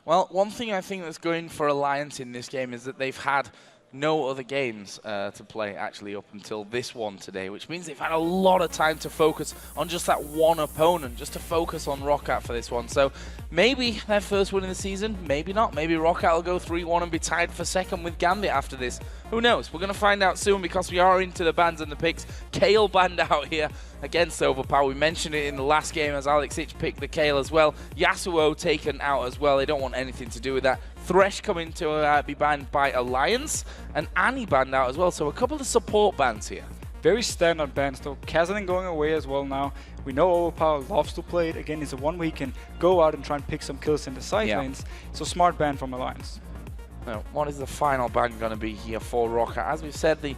Well, one thing I think that's going for Alliance in this game is that they've had no other games to play actually up until this one today, which means they've had a lot of time to focus on just that one opponent, just to focus on Roccat for this one. So maybe their first win in the season, maybe not. Maybe Roccat will go 3-1 and be tied for second with Gambit after this. Who knows? We're going to find out soon because we are into the bans and the picks. Kayle banned out here against Overpow. We mentioned it in the last game as Alex Ich picked the Kayle as well. Yasuo taken out as well. They don't want anything to do with that. Thresh coming to be banned by Alliance, and Annie banned out as well. So a couple of support bans here. Very standard bans though. Kazanin going away as well now. We know Overpow loves to play it. Again, it's a one where he can go out and try and pick some kills in the side lanes. So smart ban from Alliance. Now, what is the final ban going to be here for Roccat? As we've said, we've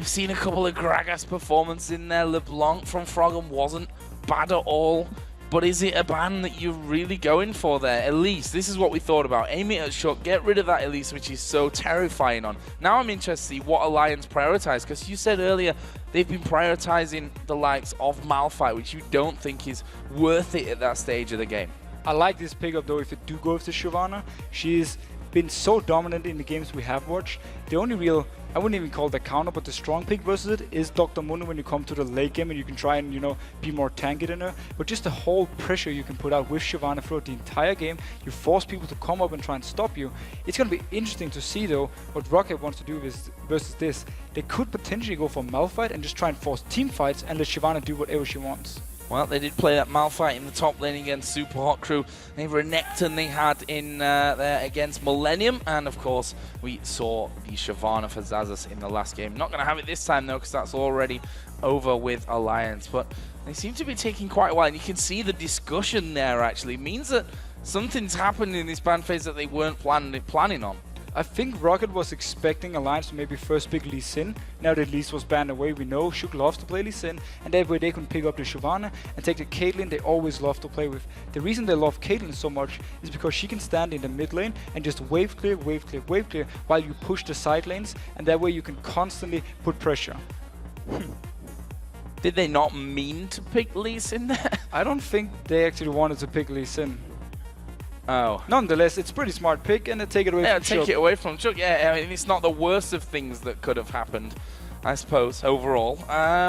seen a couple of Gragas performances in there. LeBlanc from Froggen wasn't bad at all. But is it a ban that you're really going for there? Elise, this is what we thought about. Aim it at Shook, get rid of that Elise, which is so terrifying on. Now I'm interested to see what Alliance prioritize, because you said earlier they've been prioritizing the likes of Malphite, which you don't think is worth it at that stage of the game. I like this pickup though if you do go with the Shyvana. She's been so dominant in the games we have watched. The only real, I wouldn't even call it a counter, but the strong pick versus it is Dr. Mundo when you come to the late game and you can try and, you know, be more tanky than her. But just the whole pressure you can put out with Shyvana throughout the entire game, you force people to come up and try and stop you. It's going to be interesting to see though what Roccat wants to do versus this. They could potentially go for Malphite and just try and force team fights and let Shyvana do whatever she wants. Well, they did play that Malphite in the top lane against Super Hot Crew. They Renekton they had in there against Millennium. And, of course, we saw the Shyvana for Xaxus in the last game. Not going to have it this time, though, because that's already over with Alliance. But they seem to be taking quite a while. And you can see the discussion there, actually. It means that something's happened in this ban phase that they weren't planning on. I think Roccat was expecting Alliance to maybe first pick Lee Sin. Now that Lee was banned away, we know Shook loves to play Lee Sin, and that way they can pick up the Shyvana and take the Caitlyn they always love to play with. The reason they love Caitlyn so much is because she can stand in the mid lane and just wave clear, wave clear, wave clear while you push the side lanes, and that way you can constantly put pressure. Did they not mean to pick Lee Sin there? I don't think they actually wanted to pick Lee Sin. Oh. Nonetheless, it's a pretty smart pick, and they take it away from Shook. Take it away from Shook. Yeah, I mean, it's not the worst of things that could have happened, I suppose, overall.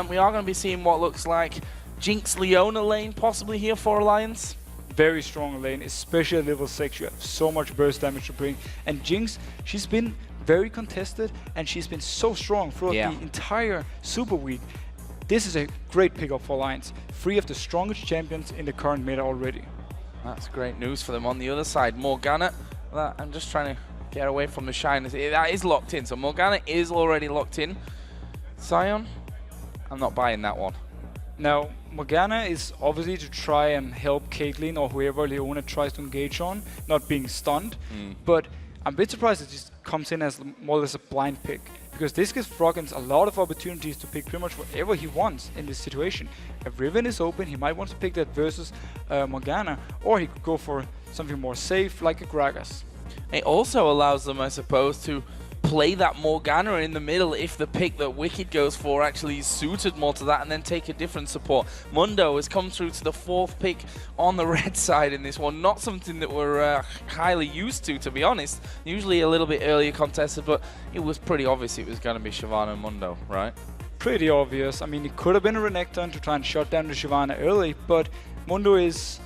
We are going to be seeing what looks like Jinx Leona lane possibly here for Alliance. Very strong lane, especially at level 6. You have so much burst damage to bring. And Jinx, she's been very contested, and she's been so strong throughout the entire Super Week. This is a great pickup for Alliance. 3 of the strongest champions in the current meta already. That's great news for them. On the other side, Morgana, I'm just trying to get away from the shyness. That is locked in, so Morgana is already locked in. Sion, I'm not buying that one. Now, Morgana is obviously to try and help Caitlyn or whoever Leona tries to engage on, not being stunned. But I'm a bit surprised it just comes in as more or less a blind pick, because this gives Froggen a lot of opportunities to pick pretty much whatever he wants in this situation. If Riven is open, he might want to pick that versus Morgana, or he could go for something more safe like a Gragas. It also allows them, I suppose, to play that Morgana in the middle if the pick that Wickd goes for actually is suited more to that, and then take a different support. Mundo has come through to the 4th pick on the red side in this one. Not something that we're highly used to be honest. Usually a little bit earlier contested, but it was pretty obvious it was going to be Shyvana and Mundo, right? Pretty obvious. I mean, it could have been a Renekton to try and shut down the Shyvana early, but Mundo is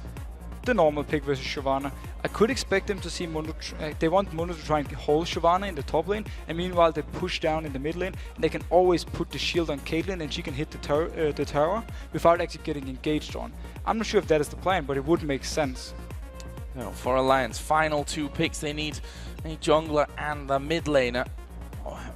the normal pick versus Shyvana. I could expect them to see Mundo, they want Mundo to try and hold Shyvana in the top lane, and meanwhile they push down in the mid lane, and they can always put the shield on Caitlyn and she can hit the tower without actually getting engaged on. I'm not sure if that is the plan, but it would make sense. No, for Alliance, final 2 picks, they need a jungler and a mid laner.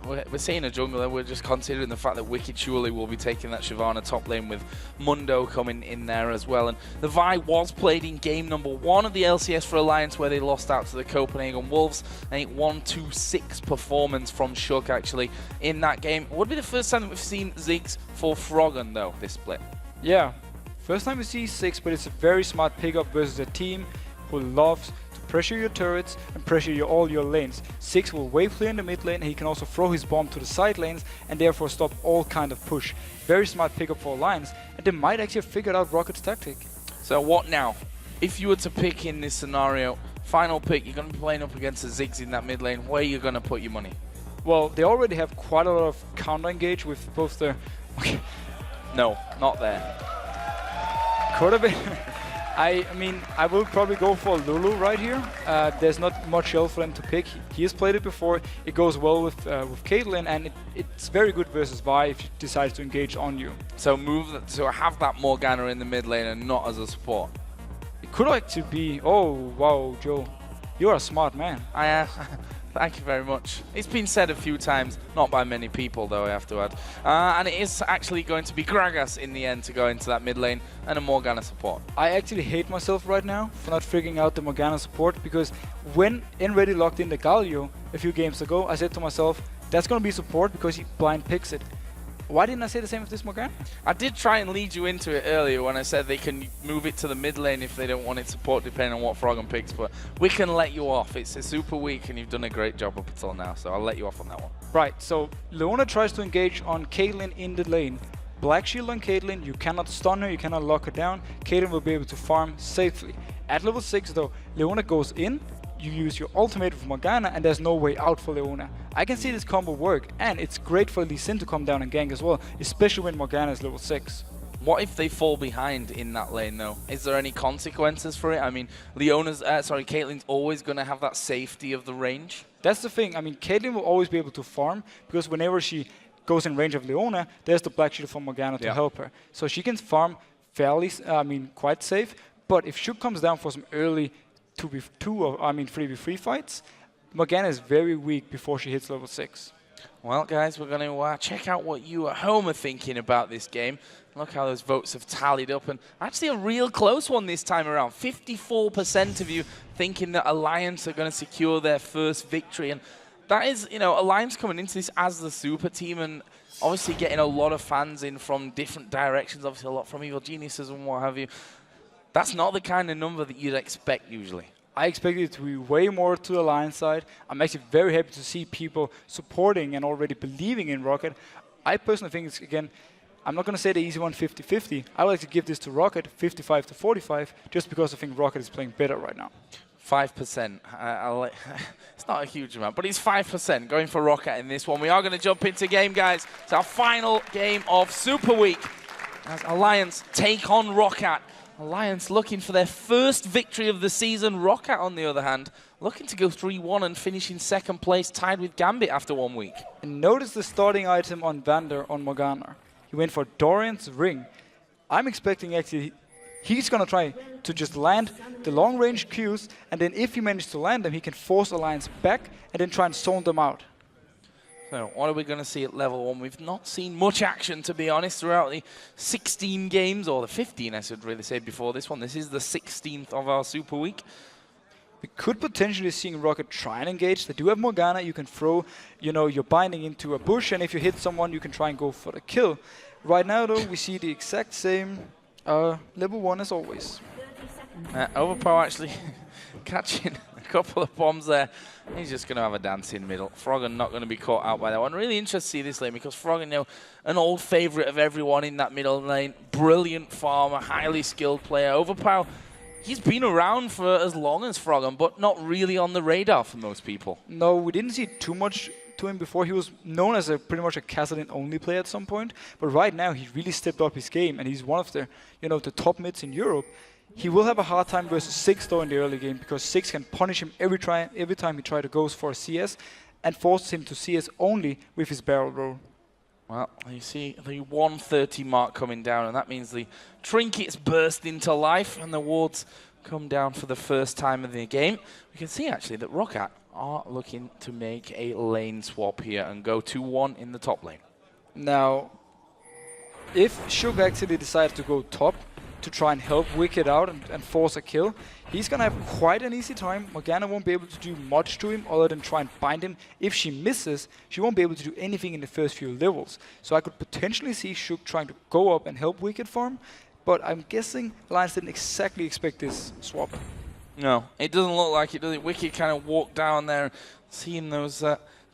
We're saying a jungler, we're just considering the fact that Wickd surely will be taking that Shyvana top lane with Mundo coming in there as well. And the Vi was played in game number 1 of the LCS for Alliance, where they lost out to the Copenhagen Wolves. A 1-2-6 performance from Shook actually in that game. It would be the first time that we've seen Ziggs for Froggen though, this split. Yeah, first time we see Ziggs, but it's a very smart pickup versus a team who loves pressure your turrets and pressure all your lanes. Ziggs will wave clear in the mid lane, and he can also throw his bomb to the side lanes and therefore stop all kind of push. Very smart pickup for Alliance, and they might actually have figured out Rocket's tactic. So what now? If you were to pick in this scenario, Final pick, you're going to be playing up against the Ziggs in that mid lane. Where are you going to put your money? Well, they already have quite a lot of counter engage with both their... No, not there. Could have been. I mean, I will probably go for Lulu right here. There's not much else for them to pick. He has played it before. It goes well with Caitlyn, and it's very good versus Vi if she decides to engage on you. So have that Morgana in the mid lane and not as a support. It could actually be... Oh, wow, Joe. You're a smart man. I am. Thank you very much. It's been said a few times, not by many people though, I have to add. And it is actually going to be Gragas in the end to go into that mid lane and a Morgana support. I actually hate myself right now for not figuring out the Morgana support, because when Enready locked in the Galio a few games ago, I said to myself, that's going to be support because he blind picks it. Why didn't I say the same with this Morgana? I did try and lead you into it earlier when I said they can move it to the mid lane if they don't want it support, depending on what Froggen picks, but we can let you off. It's a super week and you've done a great job up until now, so I'll let you off on that one. Right, so Leona tries to engage on Caitlyn in the lane. Black shield on Caitlyn, you cannot stun her, you cannot lock her down. Caitlyn will be able to farm safely. At level 6 though, Leona goes in, you use your ultimate with Morgana, and there's no way out for Leona. I can see this combo work, and it's great for Lee Sin to come down and gank as well, especially when Morgana is level 6. What if they fall behind in that lane though? Is there any consequences for it? I mean, Caitlyn's always going to have that safety of the range. That's the thing. I mean, Caitlyn will always be able to farm, because whenever she goes in range of Leona, there's the Black Shield from Morgana to help her. So she can farm fairly, quite safe. But if Shug comes down for some early 2v2 or 3v3 fights, Morgana is very weak before she hits level 6. Well, guys, we're going to check out what you at home are thinking about this game. Look how those votes have tallied up, and actually a real close one this time around. 54% of you thinking that Alliance are going to secure their first victory, and that is, Alliance coming into this as the super team, and obviously getting a lot of fans in from different directions, obviously a lot from Evil Geniuses and what have you. That's not the kind of number that you'd expect usually. I expected it to be way more to the Alliance side. I'm actually very happy to see people supporting and already believing in Roccat. I personally think it's, again, I'm not going to say the easy one 50-50. I would like to give this to Roccat 55-45, just because I think Roccat is playing better right now. 5%. It's not a huge amount, but it's 5% going for Roccat in this one. We are going to jump into game, guys. It's our final game of Super Week as Alliance take on Roccat. Alliance looking for their first victory of the season. Roccat, on the other hand, looking to go 3-1 and finish in second place, tied with Gambit after 1 week. And notice the starting item on VandeR on Morgana. He went for Dorian's Ring. I'm expecting actually he's going to try to just land the long-range Qs, and then if he manages to land them, he can force Alliance back and then try and zone them out. So what are we going to see at level 1? We've not seen much action, to be honest, throughout the 16 games, or the 15, I should really say, before this one. This is the 16th of our Super Week. We could potentially see Roccat try and engage. They do have Morgana. You can throw, your binding into a bush, and if you hit someone, you can try and go for the kill. Right now, though, we see the exact same level 1 as always. Overpow actually catching a couple of bombs there. He's just going to have a dance in middle. Froggen not going to be caught out by that one. Really interested to see this lane because Froggen, an old favourite of everyone in that middle lane. Brilliant farmer, highly skilled player. Overpow, he's been around for as long as Froggen, but not really on the radar for most people. No, we didn't see too much to him before. He was known as pretty much a Kassadin-only player at some point, but right now he really stepped up his game, and he's one of the, the top mids in Europe. He will have a hard time versus Ziggs though in the early game, because Ziggs can punish him every time he tries to go for a CS, and forces him to CS only with his barrel roll. Well, you see the 130 mark coming down, and that means the trinkets burst into life, and the wards come down for the first time in the game. We can see actually that Roccat are looking to make a lane swap here and go 2-1 in the top lane. Now, if Shug actually decides to go top to try and help Wickd out and force a kill, he's going to have quite an easy time. Morgana won't be able to do much to him other than try and bind him. If she misses, she won't be able to do anything in the first few levels. So I could potentially see Shug trying to go up and help Wickd farm, but I'm guessing Alliance didn't exactly expect this swap. No, it doesn't look like it, does it? Wickd kind of walked down there, seeing those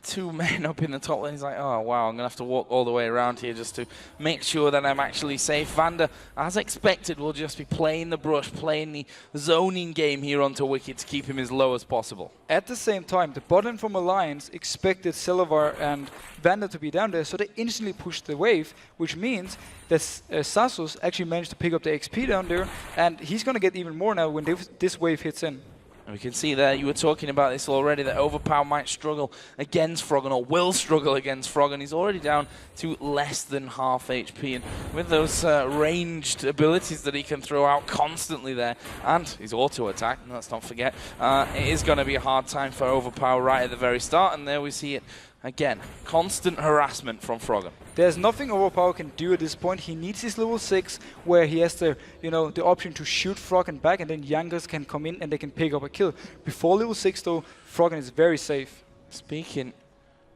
2 men up in the top lane. He's like, oh wow, I'm gonna have to walk all the way around here just to make sure that I'm actually safe. VandeR, as expected, will just be playing the brush, playing the zoning game here onto Wickd to keep him as low as possible. At the same time, the bot lane from Alliance expected Celaver and VandeR to be down there, so they instantly pushed the wave, which means that Xaxus actually managed to pick up the XP down there, and he's gonna get even more now when this wave hits in. We can see there, you were talking about this already, that Overpow might struggle against Froggen, or will struggle against Froggen. He's already down to less than half HP, and with those ranged abilities that he can throw out constantly there, and his auto attack, let's not forget, it is going to be a hard time for Overpow right at the very start, and there we see it again. Constant harassment from Froggen. There's nothing Overpow can do at this point. He needs his level 6, where he has the, the option to shoot Froggen back, and then Jankos can come in and they can pick up a kill. Before level 6, though, Froggen is very safe. Speaking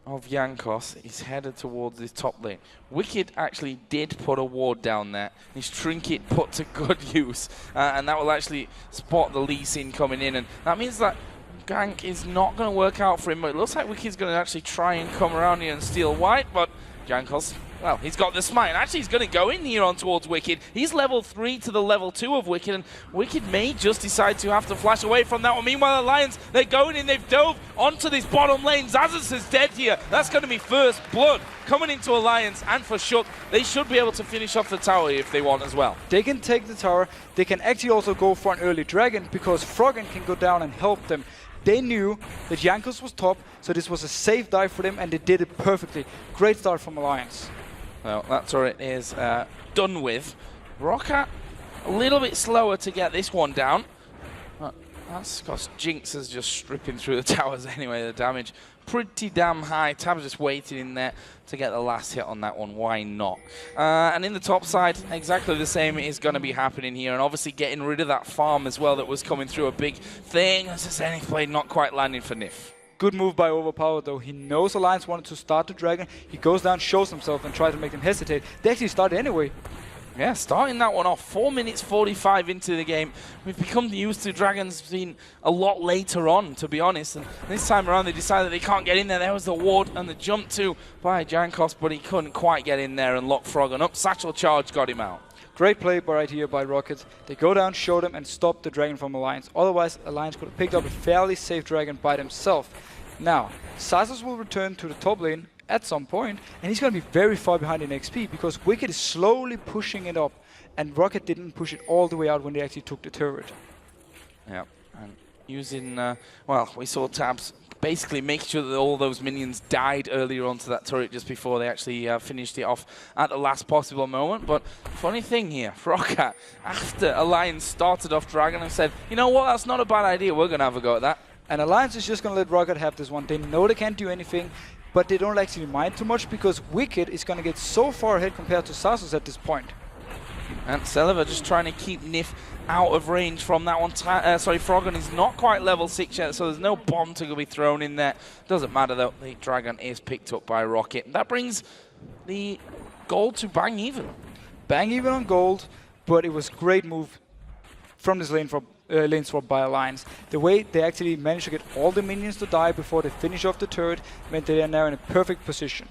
of Jankos, he's headed towards this top lane. Wickd actually did put a ward down there. His trinket put to good use, and that will actually spot the Lee Sin coming in, and that means that gank is not going to work out for him, but it looks like Wickid's going to actually try and come around here and steal white, but Jankos, well, he's got the smite. Actually, he's going to go in here on towards Wickd. He's level 3 to the level 2 of Wickd, and Wickid may just decide to have to flash away from that one. Meanwhile, the Lions, they're going in. They've dove onto this bottom lane. Xaxus is dead here. That's going to be first blood coming into Alliance, and for Shook, they should be able to finish off the tower if they want as well. They can take the tower. They can actually also go for an early dragon, because Froggen can go down and help them. They knew that Jankos was top, so this was a safe dive for them, and they did it perfectly. Great start from Alliance. Well, that turret is done with. Roccat, a little bit slower to get this one down. That's because Jinx is just stripping through the towers anyway. The damage pretty damn high. Tabzz just waiting in there to get the last hit on that one. Why not? And in the top side, exactly the same is going to be happening here. And obviously getting rid of that farm as well that was coming through a big thing. As I said, he played not quite landing for Nyph. Good move by Overpow, though. He knows Alliance wanted to start the dragon. He goes down, shows himself, and tries to make them hesitate. They actually started anyway. Yeah, starting that one off, 4 minutes 45 into the game. We've become used to dragons being a lot later on, to be honest. And this time around, they decided they can't get in there. There was the ward and the jump to by Jankos, but he couldn't quite get in there and lock Froggen up. Satchel charge got him out. Great play right here by Roccat. They go down, show them, and stop the dragon from Alliance. Otherwise, Alliance could have picked up a fairly safe dragon by themselves. Now, Xaxus will return to the top lane at some point, and he's going to be very far behind in XP, because Wickd is slowly pushing it up, and Roccat didn't push it all the way out when they actually took the turret. Yeah, and using, well, we saw Tabzz basically make sure that all those minions died earlier onto that turret just before they actually finished it off at the last possible moment. But funny thing here, Roccat, after Alliance started off Dragon, and said, you know what, that's not a bad idea, we're going to have a go at that. And Alliance is just going to let Roccat have this one. They know they can't do anything, but they don't actually mind too much, because Wickd is going to get so far ahead compared to Xaxus at this point. And Celaver just trying to keep Nyph out of range from that one. Froggen is not quite level 6 yet, so there's no bomb to be thrown in there. Doesn't matter though, the dragon is picked up by Roccat. That brings the gold to bang even. Bang even on gold, but it was great move from this lane swap by Alliance. The way they actually managed to get all the minions to die before they finish off the turret meant they are now in a perfect position.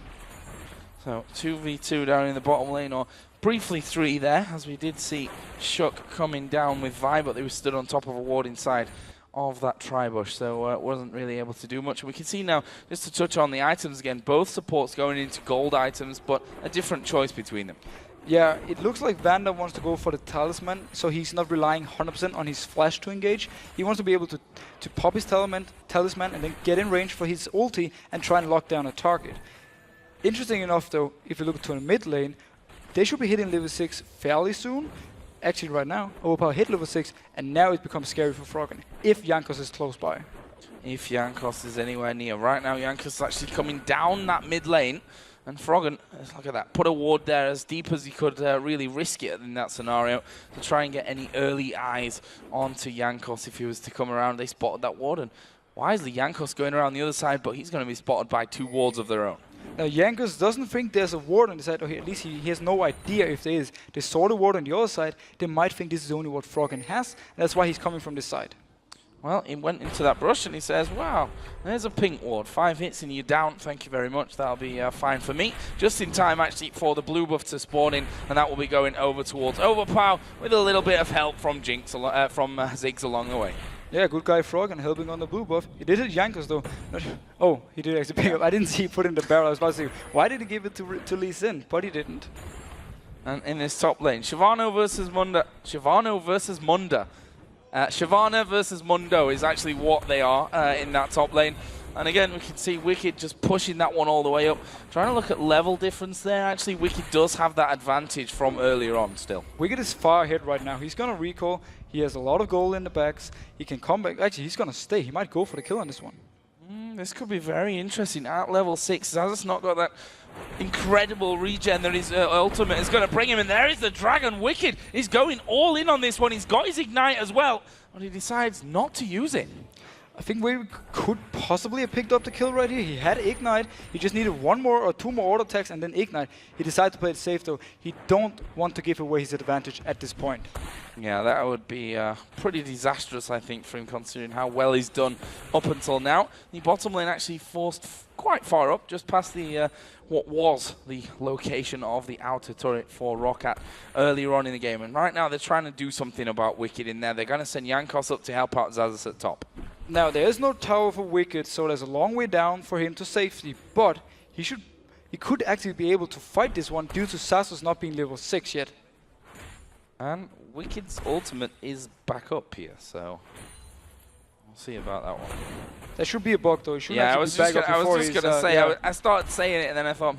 So 2v2 down in the bottom lane, or briefly 3 there, as we did see Shook coming down with Vi, but they were stood on top of a ward inside of that tri-bush, so wasn't really able to do much. And we can see now, just to touch on the items again, both supports going into gold items, but a different choice between them. Yeah, it looks like VandeR wants to go for the talisman, so he's not relying 100% on his flash to engage. He wants to be able to pop his talisman and then get in range for his ulti and try and lock down a target. Interesting enough though, if you look to the mid lane, they should be hitting level 6 fairly soon. Actually right now, Overpow hit level 6, and now it becomes scary for Froggen, if Jankos is close by. If Jankos is anywhere near. Right now, Jankos is actually coming down that mid lane. And Froggen, look at that, put a ward there as deep as he could really risk it in that scenario to try and get any early eyes onto Jankos if he was to come around. They spotted that ward, and wisely Jankos going around the other side, but he's going to be spotted by 2 wards of their own. Now Jankos doesn't think there's a ward on the side, or at least he has no idea if there is. They saw the ward on the other side, they might think this is only what Froggen has, and that's why he's coming from this side. Well, he went into that brush and he says, wow, there's a pink ward. 5 hits and you're down. Thank you very much. That'll be fine for me. Just in time, actually, for the blue buff to spawn in, and that will be going over towards Overpow with a little bit of help from Jinx, from Ziggs along the way. Yeah, good guy Froggen helping on the blue buff. He did hit Jankos though. Oh, he did actually pick up. I didn't see he put in the barrel. I was about to say, why did he give it to Lee Sin? But he didn't. And in this top lane, Shyvana versus Mundo. Shyvana versus Mundo. Shyvana versus Mundo is actually what they are in that top lane. And again, we can see Wickd just pushing that one all the way up. Trying to look at level difference there. Actually, Wickd does have that advantage from earlier on still. Wickd is far ahead right now. He's going to recall. He has a lot of gold in the backs. He can come back. Actually, he's going to stay. He might go for the kill on this one. This could be very interesting. At level 6, Xaxus not got that incredible regen that his ultimate is going to bring him. And there is the dragon. Wickd is going all in on this one. He's got his ignite as well, but he decides not to use it. I think we could possibly have picked up the kill right here. He had Ignite. He just needed 1 more or 2 more auto attacks and then Ignite. He decided to play it safe though. He don't want to give away his advantage at this point. Yeah, that would be pretty disastrous, I think, for him, considering how well he's done up until now. The bottom lane actually forced quite far up, just past the what was the location of the outer turret for Roccat earlier on in the game. And right now they're trying to do something about Wickd in there. They're going to send Jankos up to help out Xaxus at top. Now, there is no tower for Wickd, so there's a long way down for him to safety. But he could actually be able to fight this one due to Xaxus not being level 6 yet. And Wicked's ultimate is back up here, so we'll see about that one. There should be a bug though. Yeah, I was just going to say, yeah. I started saying it and then I thought,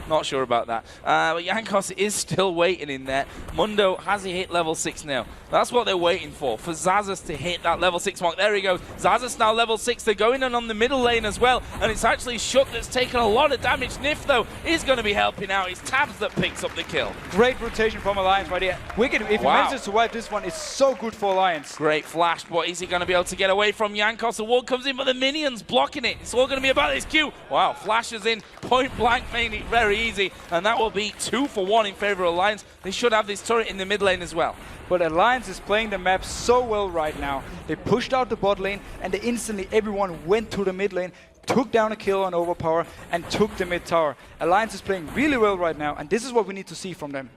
not sure about that. But Jankos is still waiting in there. Mundo, has he hit level 6 now? That's what they're waiting for Xaxus to hit that level 6 mark. There he goes. Xaxus now level 6. They're going in on the middle lane as well. And it's actually Shook that's taken a lot of damage. Nyph, though, is going to be helping out. It's Tabzz that picks up the kill. Great rotation from Alliance right here. Wickd, if he manages to wipe this one, it's so good for Alliance. Great flash, but is he going to be able to get away from Jankos? The ward comes in, but the minions blocking it. It's all going to be about this Q. Wow, flashes in, point blank, made it very easy. And that will be 2 for 1 in favor of Alliance. They should have this turret in the mid lane as well. But Alliance is playing the map so well right now. They pushed out the bot lane, and they instantly, everyone went to the mid lane, took down a kill on Overpower, and took the mid tower. Alliance is playing really well right now, and this is what we need to see from them.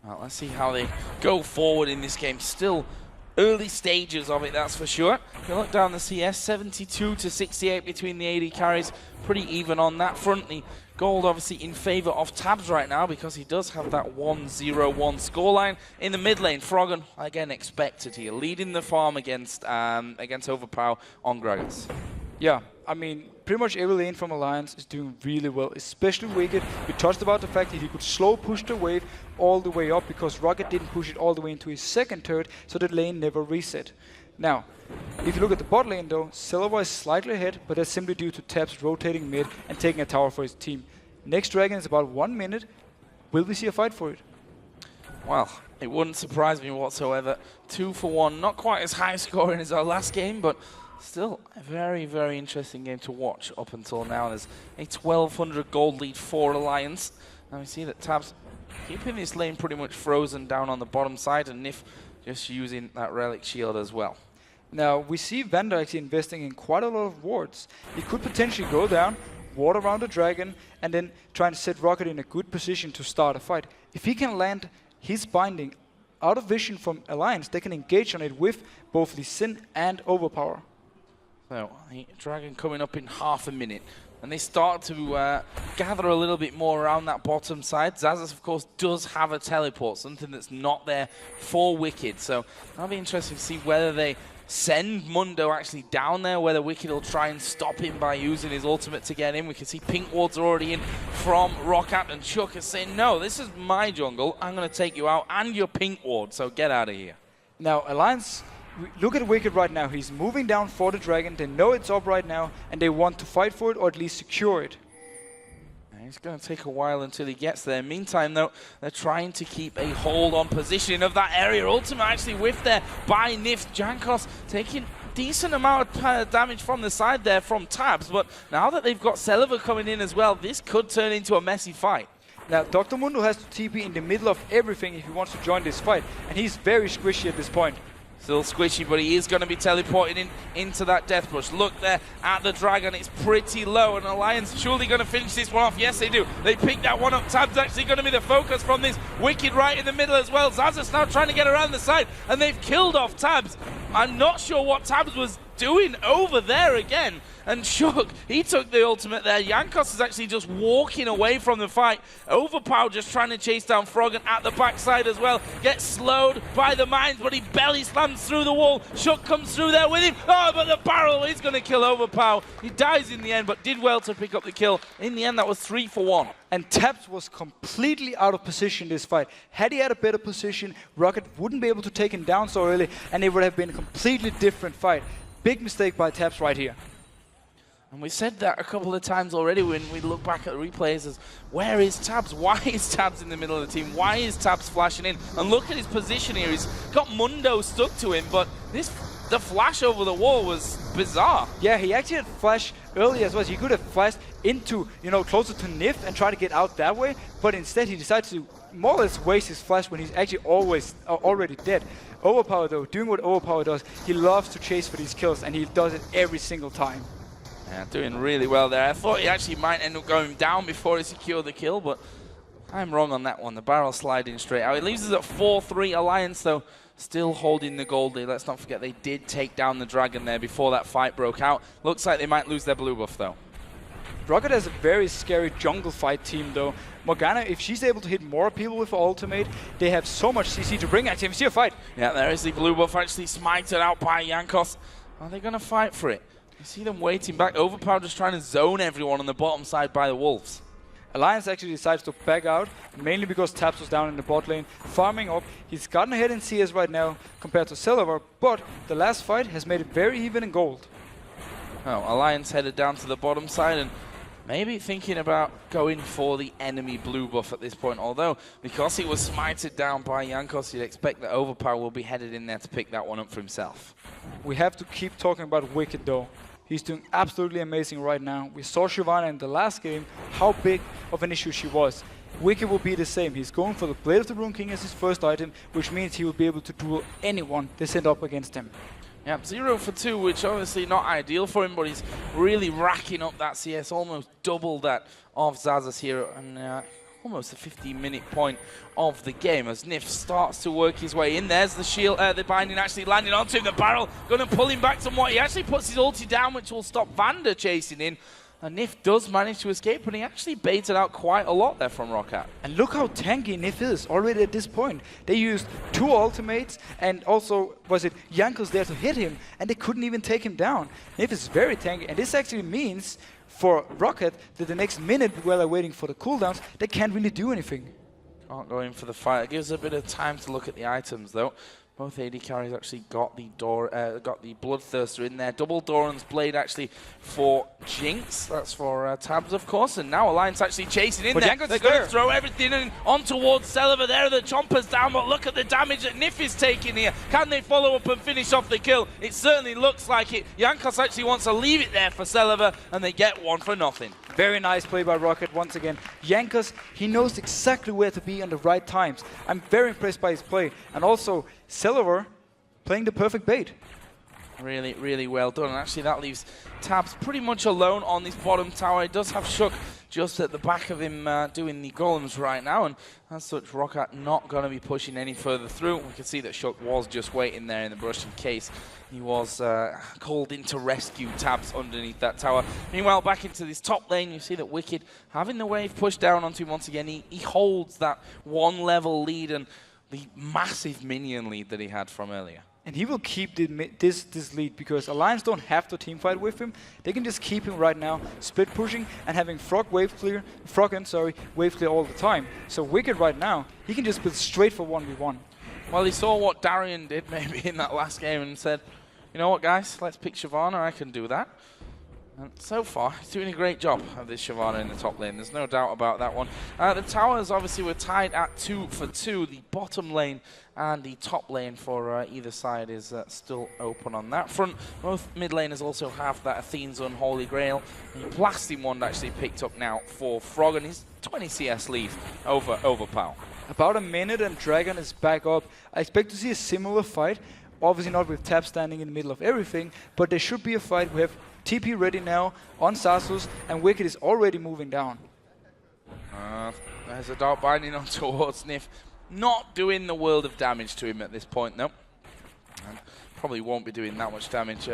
Well, let's see how they go forward in this game. Still early stages of it, that's for sure. If you look down the CS, 72 to 68 between the AD carries. Pretty even on that front. The gold obviously in favor of Tabzz right now because he does have that 1-0-1 scoreline. In the mid lane, Froggen, again, expected here. Leading the farm against Overpow on Gragas. Yeah, I mean, pretty much every lane from Alliance is doing really well, especially Wickd. We touched about the fact that he could slow push the wave all the way up because Roccat didn't push it all the way into his second turret, so the lane never reset. Now, if you look at the bot lane though, Celaver is slightly ahead, but that's simply due to Tabzz rotating mid and taking a tower for his team. Next dragon is about 1 minute. Will we see a fight for it? Well, it wouldn't surprise me whatsoever. 2 for 1, not quite as high scoring as our last game, but still a very, very interesting game to watch up until now. There's a 1200 gold lead for Alliance. And we see that Tabzz keeping this lane pretty much frozen down on the bottom side, and Nyph just using that relic shield as well. Now, we see VandeR actually investing in quite a lot of wards. He could potentially go down, ward around the dragon, and then try and set Roccat in a good position to start a fight. If he can land his binding out of vision from Alliance, they can engage on it with both Lee Sin and Overpower. So, the dragon coming up in half a minute. And they start to gather a little bit more around that bottom side. Xaxus, of course, does have a teleport, something that's not there for Wickd. So that'll be interesting to see whether they send Mundo actually down there, whether Wickd will try and stop him by using his ultimate to get in. We can see pink wards are already in from Roccat, and Chuck is saying, no, this is my jungle. I'm going to take you out and your pink ward, so get out of here. Now, Alliance, look at Wickd right now. He's moving down for the dragon. They know it's up right now, and they want to fight for it or at least secure it. It's going to take a while until he gets there. Meantime, though, they're trying to keep a hold on positioning of that area. Ultimate actually whiffed there by Nyph. Jankos taking decent amount of damage from the side there from Tabzz. But now that they've got Celaver coming in as well, this could turn into a messy fight. Now, Dr. Mundo has to TP in the middle of everything if he wants to join this fight. And he's very squishy at this point. Still squishy, but he is going to be teleporting into that death brush. Look there at the dragon. It's pretty low, and Alliance surely going to finish this one off. Yes, they do. They pick that one up. Tabzz actually going to be the focus from this. Wickd right in the middle as well. Xaxus now trying to get around the side, and they've killed off Tabzz. I'm not sure what Tabzz was doing over there again. And Shook, he took the ultimate there. Jankos is actually just walking away from the fight. Overpow just trying to chase down Froggen at the backside as well. Gets slowed by the mines, but he belly slams through the wall. Shook comes through there with him. Oh, but the barrel is going to kill Overpow. He dies in the end, but did well to pick up the kill. In the end, that was 3 for 1. And Tabzz was completely out of position this fight. Had he had a better position, Roccat wouldn't be able to take him down so early, and it would have been a completely different fight. Big mistake by Tabzz right here. And we said that a couple of times already when we look back at the replays as, where is Tabzz? Why is Tabzz in the middle of the team? Why is Tabzz flashing in? And look at his position here. He's got Mundo stuck to him, but the flash over the wall was bizarre. Yeah, he actually had flash earlier as well. So he could have flashed into, closer to Nyph and try to get out that way, but instead he decided to more or less waste his flash when he's actually already dead. Overpower though, doing what Overpower does, he loves to chase for these kills, and he does it every single time. Yeah, doing really well there. I thought he actually might end up going down before he secured the kill, but I'm wrong on that one. The barrel sliding straight out. It leaves us at 4-3. Alliance, though, still holding the gold lead. Let's not forget they did take down the dragon there before that fight broke out. Looks like they might lose their blue buff, though. Roccat has a very scary jungle fight team, though. Morgana, if she's able to hit more people with her ultimate, they have so much CC to bring at him. See a fight. Yeah, there is the blue buff actually smited out by Jankos. Are they going to fight for it? You see them waiting back. Overpow just trying to zone everyone on the bottom side by the Wolves. Alliance actually decides to back out, mainly because Tabzz was down in the bot lane, farming up. He's gotten ahead in CS right now compared to Celaver, but the last fight has made it very even in gold. Oh, Alliance headed down to the bottom side and maybe thinking about going for the enemy blue buff at this point, although because he was smited down by Jankos, you'd expect that Overpow will be headed in there to pick that one up for himself. We have to keep talking about Wickd though. He's doing absolutely amazing right now. We saw Shyvana in the last game, how big of an issue she was. Wickd will be the same. He's going for the Blade of the Rune King as his first item, which means he will be able to duel anyone they send up against him. Yeah, 0 for 2, which obviously not ideal for him, but he's really racking up that CS, almost double that of Xaxus here, and almost the 15-minute point of the game as Nyph starts to work his way in. There's the shield, the binding actually landing onto him, the barrel going to pull him back somewhat. He actually puts his ulti down, which will stop VandeR chasing in. And Nyph does manage to escape, but he actually baited out quite a lot there from Roccat. And look how tanky Nyph is already at this point. They used 2 ultimates, and also, was it Jankos there to hit him, and they couldn't even take him down. Nyph is very tanky, and this actually means for Roccat that the next minute while they're waiting for the cooldowns, they can't really do anything. Can't go in for the fight. It gives a bit of time to look at the items, though. Both AD carries actually got the Bloodthirster in there. Double Doran's Blade actually for Jinx. That's for Tabzz, of course. And now Alliance actually chasing in there. They're going to throw everything in on towards Celaver. There are the chompers down, but look at the damage that Nyph is taking here. Can they follow up and finish off the kill? It certainly looks like it. Jankos actually wants to leave it there for Celaver, and they get one for nothing. Very nice play by Roccat once again. Jankos, he knows exactly where to be on the right times. I'm very impressed by his play. And also, Celaver playing the perfect bait. Really, really well done. And actually, that leaves Tabzz pretty much alone on this bottom tower. He does have Shook just at the back of him doing the golems right now. And as such, Roccat not going to be pushing any further through. We can see that Shook was just waiting there in the brush in case he was called in to rescue Tabzz underneath that tower. Meanwhile, back into this top lane, you see that Wickd having the wave pushed down onto him once again. He holds that 1-level lead and the massive minion lead that he had from earlier. And he will keep this lead because Alliance don't have to teamfight with him. They can just keep him right now, split pushing and having Froggen wave clear all the time. So Wickd right now, he can just build straight for 1v1. Well, he saw what Darian did maybe in that last game and said, you know what, guys, let's pick Shyvana. I can do that. And so far, he's doing a great job of this Shyvana in the top lane. There's no doubt about that one. The towers obviously were tied at 2 for 2. The bottom lane and the top lane for either side is still open on that front. Both mid laners also have that Athene's Unholy Grail. The blasting wand actually picked up now for Froggen. His 20 CS lead over Overpow. About a minute and Dragon is back up. I expect to see a similar fight Obviously not with Tabzz standing in the middle of everything, but there should be a fight. We have TP ready now on Xaxus, and Wickd is already moving down. There's a Dark Binding on towards Nyph. Not doing the world of damage to him at this point, though. And probably won't be doing that much damage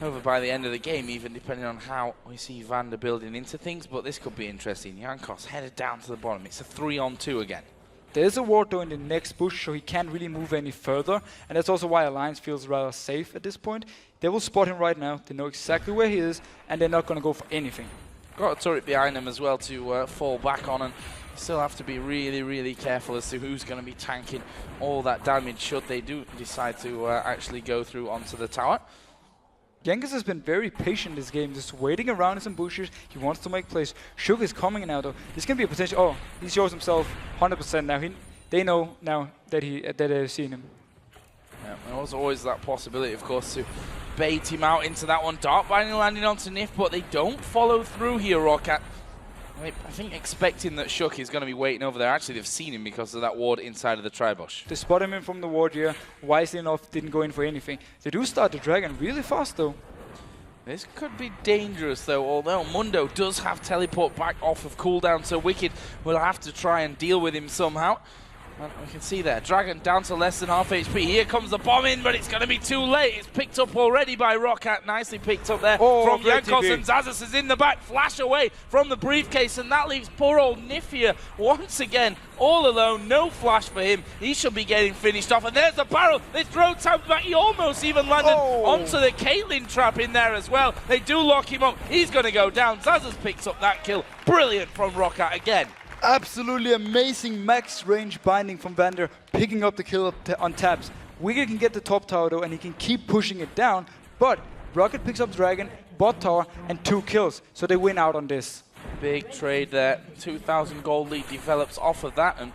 over by the end of the game, even depending on how we see VandeR building into things. But this could be interesting. Jankos headed down to the bottom. It's a 3-on-2 again. There's a ward though in the next push, so he can't really move any further. And that's also why Alliance feels rather safe at this point. They will spot him right now. They know exactly where he is, and they're not going to go for anything. Got a turret behind him as well to fall back on, and still have to be really, really careful as to who's going to be tanking all that damage should they do decide to actually go through onto the tower. Jankos has been very patient this game, just waiting around in some bushes. He wants to make plays. Sugar is coming in now though. This can be a potential. Oh, he shows himself 100% now. They know now that they've seen him. Yeah, there was always that possibility, of course, to bait him out into that one. Dark Binding landing onto Nyph, but they don't follow through here, Roccat. I think expecting that Shook is going to be waiting over there. Actually, they've seen him because of that ward inside of the tri-bush. They spot him in from the ward here. Wisely enough, didn't go in for anything. They do start the dragon really fast, though. This could be dangerous, though, although Mundo does have teleport back off of cooldown, so Wickd will have to try and deal with him somehow. And we can see there, Dragon down to less than half HP. Here comes the bomb in, but it's going to be too late. It's picked up already by Roccat. Nicely picked up there from Jankos, and Xaxus is in the back. Flash away from the briefcase, and that leaves poor old Nyph here once again all alone. No flash for him. He should be getting finished off. And there's the barrel. They throw Tabzz back. He almost even landed onto the Caitlyn trap in there as well. They do lock him up. He's going to go down. Xaxus picks up that kill. Brilliant from Roccat again. Absolutely amazing max range binding from VandeR, picking up the kill on Tabzz. Wickd can get the top tower though, and he can keep pushing it down, but Roccat picks up Dragon, bot tower, and 2 kills, so they win out on this. Big trade there. 2,000 gold lead develops off of that, and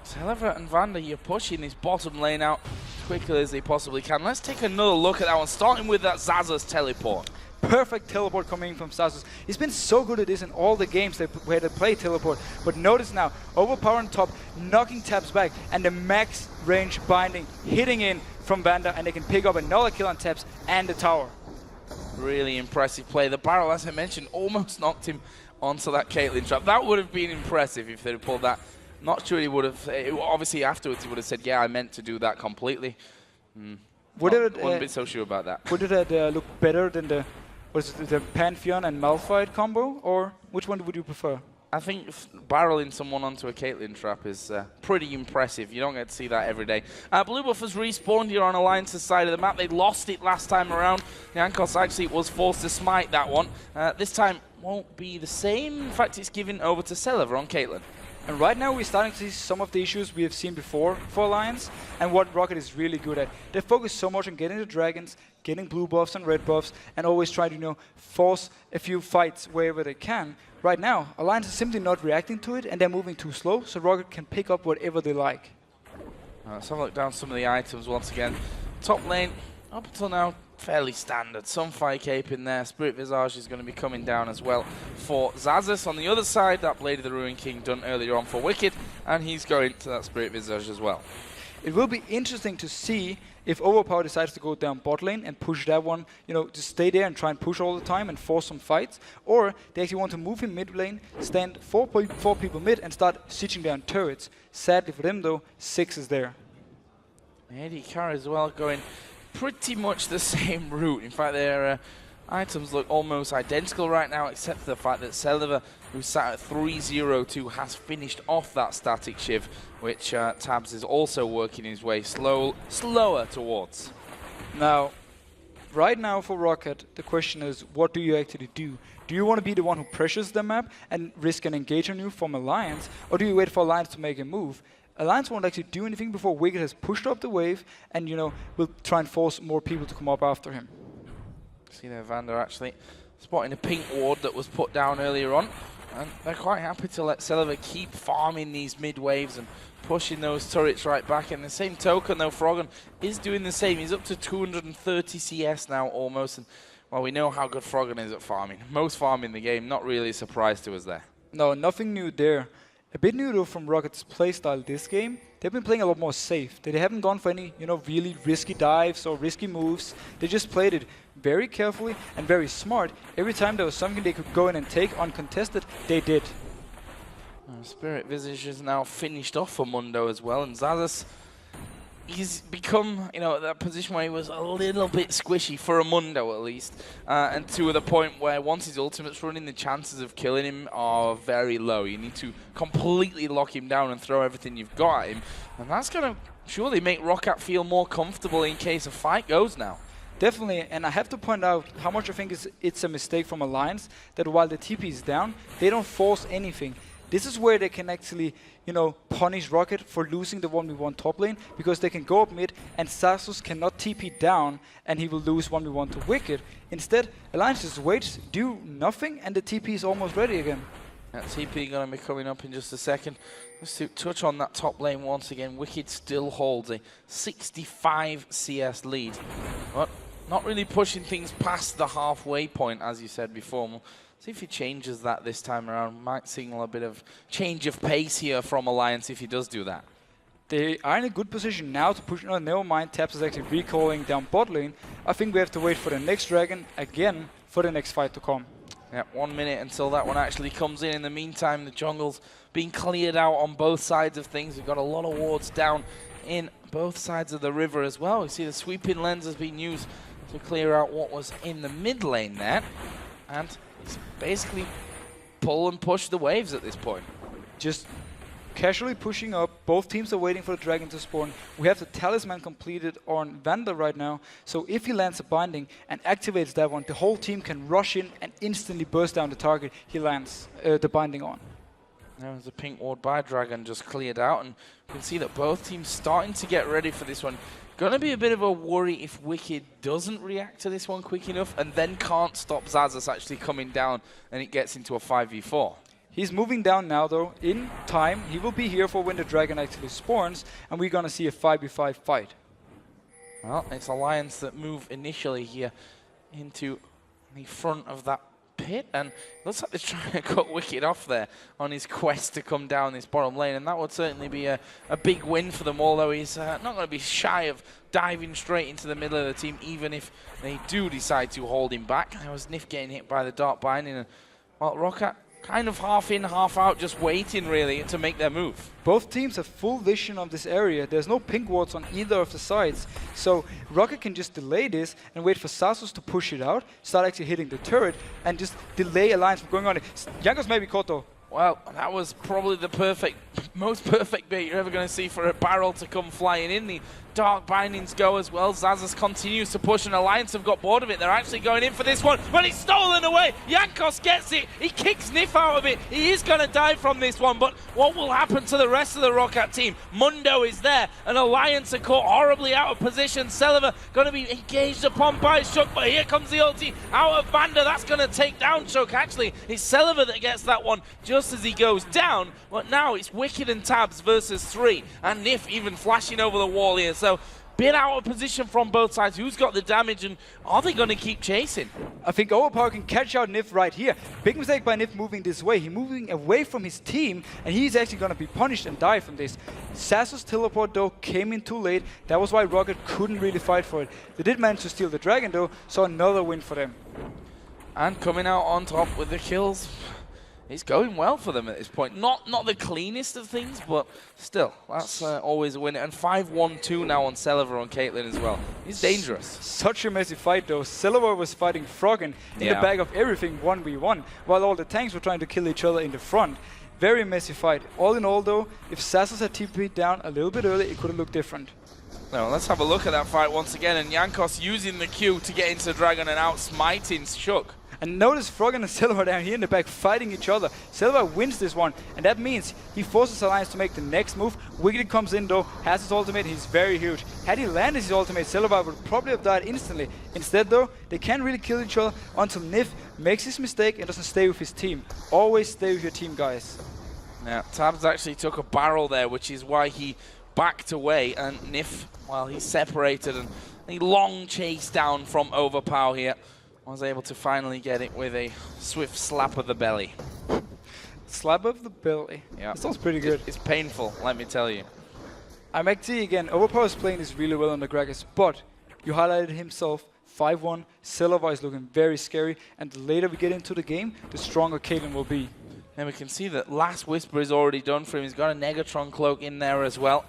Celaver and VandeR, you're pushing this bottom lane out as quickly as they possibly can. Let's take another look at that one, starting with that Xaxus teleport. Perfect teleport coming from Xaxus. He's been so good at this in all the games where they play teleport. But notice now, Overpow on top, knocking Tabzz back, and the max range binding hitting in from VandeR, and they can pick up another kill on Tabzz and the tower. Really impressive play. The barrel, as I mentioned, almost knocked him onto that Caitlyn trap. That would have been impressive if they'd have pulled that. Not sure he would have. Obviously, afterwards, he would have said, yeah, I meant to do that completely. Wasn't be so sure about that. Would it look better than the Pantheon and Malphite combo, or which one would you prefer? I think barreling someone onto a Caitlyn trap is pretty impressive. You don't get to see that every day. Blue Buff has respawned here on Alliance's side of the map. They lost it last time around. Jankos actually was forced to smite that one. This time won't be the same. In fact, it's given over to Celaver on Caitlyn. And right now we're starting to see some of the issues we have seen before for Alliance, and what Roccat is really good at. They focus so much on getting the dragons, getting blue buffs and red buffs, and always try to, force a few fights wherever they can. Right now, Alliance is simply not reacting to it, and they're moving too slow, so Roccat can pick up whatever they like. Let's have a look down some of the items once again. Top lane, up until now, fairly standard. Some Fire Cape in there. Spirit Visage is going to be coming down as well for Xaxus. On the other side, that Blade of the Ruin King done earlier on for Wickd, and he's going to that Spirit Visage as well. It will be interesting to see if Overpow decides to go down bot lane and push that one, just stay there and try and push all the time and force some fights, or they actually want to move him mid lane, stand four people mid, and start sieging down turrets. Sadly for them though, Ziggs is there. Eddie Carr as well going pretty much the same route. In fact, their items look almost identical right now, except for the fact that Celaver, who sat at 3-0-2, has finished off that static shiv, which Tabzz is also working his way slower towards. Now, right now for Roccat, the question is, what do you actually do? Do you want to be the one who pressures the map and risk an engage on you from Alliance, or do you wait for Alliance to make a move? Alliance won't actually do anything before Wickd has pushed up the wave, and will try and force more people to come up after him. See there, VandeR actually spotting a pink ward that was put down earlier on, and they're quite happy to let Celaver keep farming these mid waves and pushing those turrets right back. In the same token, though, Froggen is doing the same. He's up to 230 CS now almost, and well, we know how good Froggen is at farming. Most farm in the game, not really a surprise to us there. No, nothing new there. A bit new though from Rocket's playstyle this game. They've been playing a lot more safe. They haven't gone for any, really risky dives or risky moves. They just played it very carefully and very smart. Every time there was something they could go in and take uncontested, they did. Spirit Visage is now finished off for Mundo as well, and Xaxus, he's become, that position where he was a little bit squishy for a Mundo at least, and to the point where once his ultimate's running, the chances of killing him are very low. You need to completely lock him down and throw everything you've got at him, and that's going to surely make Roccat feel more comfortable in case a fight goes now. Definitely, and I have to point out how much I think it's a mistake from Alliance that while the TP is down, they don't force anything. This is where they can actually, punish Roccat for losing the 1v1 top lane, because they can go up mid and Xaxus cannot TP down and he will lose 1v1 to Wickd. Instead, Alliance just waits, do nothing, and the TP is almost ready again. That TP going to be coming up in just a second. Just to touch on that top lane once again, Wickd still holds a 65 CS lead. But not really pushing things past the halfway point, as you said before. We'll see if he changes that this time around. Might signal a bit of change of pace here from Alliance if he does do that. They are in a good position now to push. Never mind, Tabzz is actually recalling down bot lane. I think we have to wait for the next dragon again for the next fight to come. Yeah, 1 minute until that one actually comes in. In the meantime, the jungle's being cleared out on both sides of things. We've got a lot of wards down in both sides of the river as well. We see the sweeping lens has been used to clear out what was in the mid lane there. And it's basically pull and push the waves at this point. Just casually pushing up. Both teams are waiting for the dragon to spawn. We have the talisman completed on VandeR right now. So if he lands a binding and activates that one, the whole team can rush in and instantly burst down the target he lands the binding on. There's a pink ward by Dragon just cleared out, and you can see that both teams starting to get ready for this one. Going to be a bit of a worry if Wickd doesn't react to this one quick enough and then can't stop Xaxus actually coming down and it gets into a 5v4. He's moving down now though, in time. He will be here for when the dragon actually spawns, and we're going to see a 5v5 fight. Well, it's Alliance that move initially here into the front of that pit, and looks like they're trying to cut Wickd off there on his quest to come down this bottom lane, and that would certainly be a big win for them, although he's not going to be shy of diving straight into the middle of the team, even if they do decide to hold him back. There was Nyph getting hit by the Dark Binding, and well, Roccat kind of half in, half out, just waiting really to make their move. Both teams have full vision of this area. There's no pink wards on either of the sides. So Roccat can just delay this and wait for Xaxus to push it out, start actually hitting the turret, and just delay Alliance from going on. Jankos may be caught though. Well, that was probably the most perfect bait you're ever going to see for a barrel to come flying in. The Dark Bindings go as well. Xaxus continues to push, and Alliance have got bored of it. They're actually going in for this one, but it's stolen away. Jankos gets it. He kicks Nyph out of it. He is going to die from this one, but what will happen to the rest of the Roccat team? Mundo is there, and Alliance are caught horribly out of position. Celaver going to be engaged upon by Shook, but here comes the ulti out of VandeR. That's going to take down Shook. Actually, it's Celaver that gets that one just as he goes down, but now it's Wickd and Tabzz versus 3, and Nyph even flashing over the wall here. So, bit out of position from both sides. Who's got the damage, and are they going to keep chasing? I think Overpow can catch out Nyph right here. Big mistake by Nyph moving this way. He's moving away from his team, and he's actually going to be punished and die from this. Xaxus teleport, though, came in too late. That was why Roccat couldn't really fight for it. They did manage to steal the dragon, though, so another win for them. And coming out on top with the kills. It's going well for them at this point. Not the cleanest of things, but still, that's always a win. And 5-1-2 now on Celaver on Caitlyn as well. He's dangerous. Such a messy fight, though. Celaver was fighting Froggen in the back of everything 1v1, while all the tanks were trying to kill each other in the front. Very messy fight. All in all, though, if Xaxus had TP'd down a little bit early, it could have looked different. Now, let's have a look at that fight once again. And Jankos using the Q to get into Dragon and out smiting Shook. And notice Froggen and Celaver down here in the back fighting each other. Celaver wins this one, and that means he forces Alliance to make the next move. Wickd comes in though, has his ultimate, he's very huge. Had he landed his ultimate, Celaver would probably have died instantly. Instead though, they can't really kill each other until Nyph makes his mistake and doesn't stay with his team. Always stay with your team, guys. Yeah, Tabzz actually took a barrel there, which is why he backed away, and Nyph, well, he's separated, and a long chase down from Overpow here. Was able to finally get it with a swift slap of the belly. Slap of the belly. Yeah. That sounds pretty good. It's painful, let me tell you. I'm actually, again, Overpow is playing this really well on the Gragas, but you highlighted himself, 5-1, Celaver is looking very scary, and the later we get into the game, the stronger Caitlyn will be. And we can see that Last Whisper is already done for him. He's got a Negatron cloak in there as well.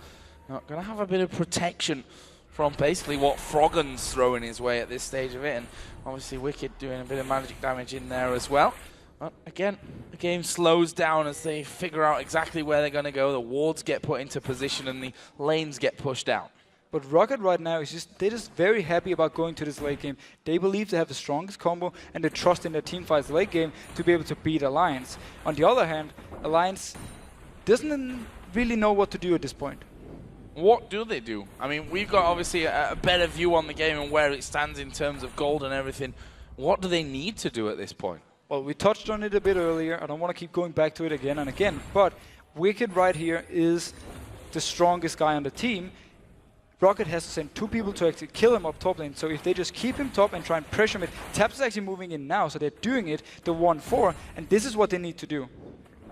Going to have a bit of protection from basically what Froggen's throwing his way at this stage of it, and obviously Wickd doing a bit of magic damage in there as well. But again, the game slows down as they figure out exactly where they're going to go. The wards get put into position and the lanes get pushed out. But Roccat right now is they're just very happy about going to this late game. They believe they have the strongest combo and they trust in their team fights late game to be able to beat Alliance. On the other hand, Alliance doesn't really know what to do at this point. What do they do? I mean, we've got obviously a better view on the game and where it stands in terms of gold and everything. What do they need to do at this point? Well, we touched on it a bit earlier. I don't want to keep going back to it again and again. But Wickd right here is the strongest guy on the team. Roccat has to send 2 people to actually kill him up top lane. So if they just keep him top and try and pressure him, Tabzz is actually moving in now. So they're doing it, the 1-4. And this is what they need to do.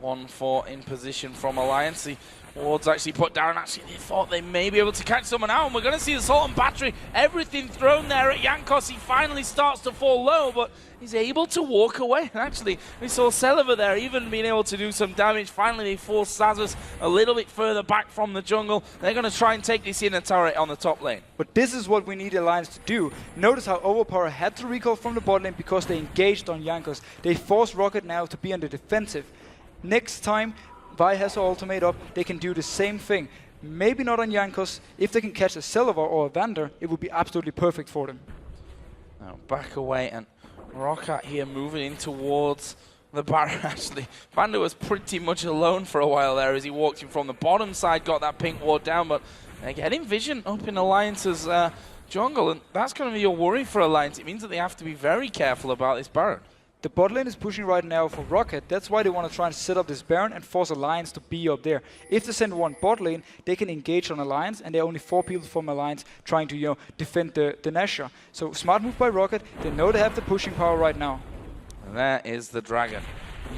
1-4 in position from Alliance. The wards actually put down. Actually, they thought they may be able to catch someone out. And we're going to see the Assault and Battery. Everything thrown there at Jankos. He finally starts to fall low, but he's able to walk away. And actually, we saw Celaver there even being able to do some damage. Finally, they forced Xaxus a little bit further back from the jungle. They're going to try and take this inner turret on the top lane. But this is what we need Alliance to do. Notice how Overpow had to recall from the bot lane because they engaged on Jankos. They forced Roccat now to be on the defensive. Next time Vi has her ultimate up, they can do the same thing. Maybe not on Jankos. If they can catch a Celaver or a VandeR, it would be absolutely perfect for them. Now back away, and Roccat here moving in towards the Baron. Actually, VandeR was pretty much alone for a while there as he walked in from the bottom side, got that pink ward down, but getting vision up in Alliance's jungle, and that's going to be a worry for Alliance. It means that they have to be very careful about this Baron. The bot lane is pushing right now for Roccat. That's why they want to try and set up this Baron and force Alliance to be up there. If they send one bot lane, they can engage on Alliance, and there are only 4 people from Alliance trying to defend the Nashor. So smart move by Roccat. They know they have the pushing power right now. And there is the Dragon